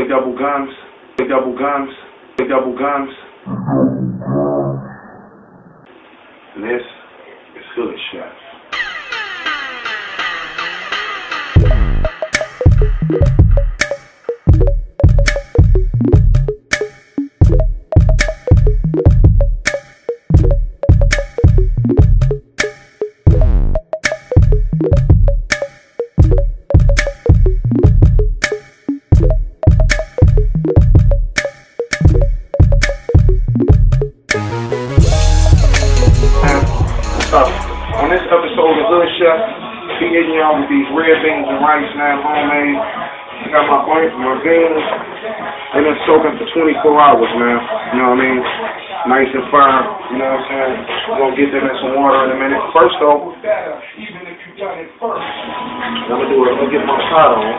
double guns, double guns, double guns. And this is Hood Chef. On this episode of Hood Chef, be hitting y'all with these red beans and rice now, homemade. I got my beans, they've been soaking for 24 hours, man. You know what I mean? Nice and firm, you know what I'm saying? We're going to get them in some water in a minute. First though, I'm going to get my pot on.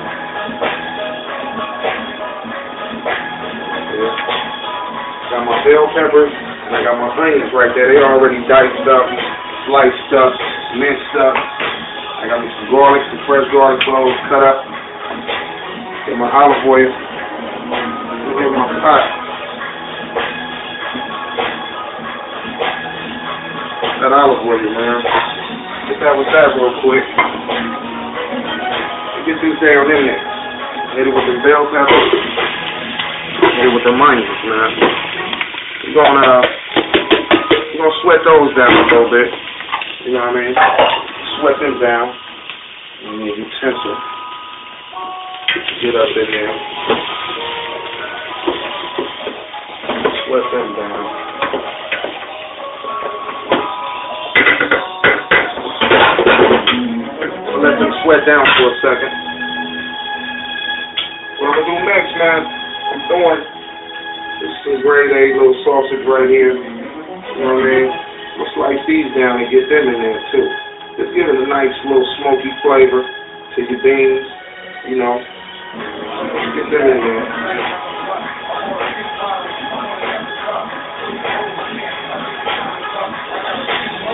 Got my bell peppers, and I got my onions right there. They already diced up, sliced up, minced up. I got me some garlic, some fresh garlic cloves cut up. Get my olive oil. Get my pot. That olive oil, man. Get that with that real quick. Get these down in there. Hit it with the bell peppers. Hit it with the onions, man. We're gonna sweat those down a little bit. You know what I mean? Sweat them down. You need a utensil. Get up in there. Sweat them down. Let them sweat down for a second. What I'm gonna do next, man, I'm throwing some grade A little sausage right here. You know what I mean? We'll slice these down and get them in there too. Just give it a nice little smoky flavor to your beans, you know. Get them in there.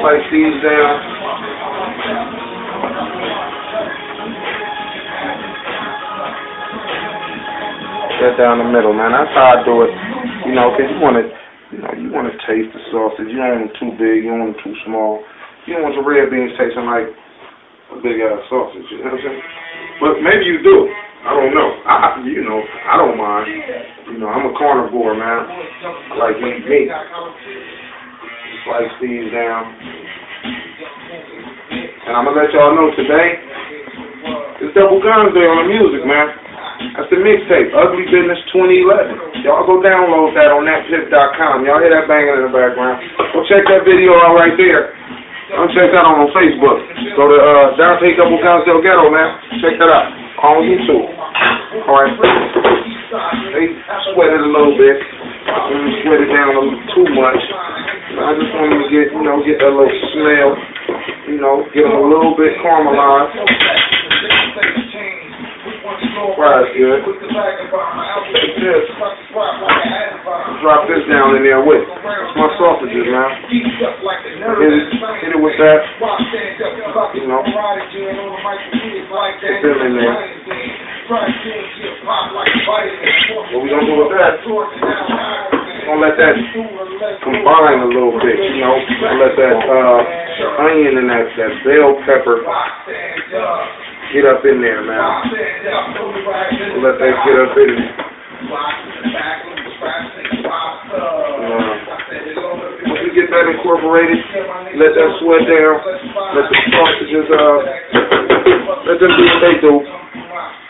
Slice these down. That down the middle, man. That's how I do it. You know, because you want to taste the sausage. You don't want them too big. You don't want them too small. You don't want your red beans tasting like a big ass sausage. You know what I'm saying? But maybe you do. I don't know. I don't mind. You know, I'm a carnivore, man. I like meat. Slice these down. And I'm gonna let y'all know today, it's Double Guns Day on the music, man. That's the mixtape, Ugly Business 2011. Y'all go download that on thatpip.com. Y'all hear that banging in the background. Go check that video out right there. Go check that out on Facebook. Go to Dante Double Guns Del Ghetto, man. Check that out on YouTube. Alright. They sweat it a little bit. I don't sweat it down a little too much. I just want them to get that little smell. You know, get them a little bit caramelized. Fries good. Drop this down in there with it. That's my sausages, man. Hit it with that. You know. Get them in there. What we gonna do with that? We're gonna let that combine a little bit, you know. Let that onion and that bell pepper get up in there, man. Let that get up in there. Once we get that incorporated, let that sweat down. Let the sausages, let them do what they do.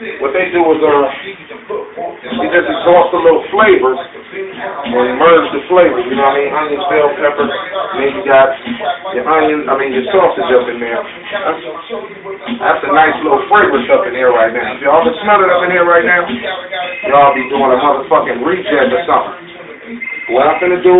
What they do is, they just exhaust the little flavors or merge the flavors. You know what I mean? Onions, bell pepper, and then you got your sausage up in there. That's a nice little fragrance up in here right now. If y'all can smell it up in here right now, y'all be doing a motherfucking reject or something. What I'm finna do,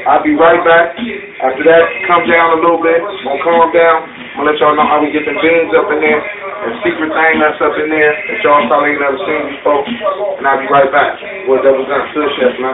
I'll be right back. After that, come down a little bit. Gonna calm down. I'm gonna let y'all know how we get the beans up in there. The secret thing that's up in there that y'all probably ain't never seen before. And I'll be right back. With Double Guns Hood Chef, man.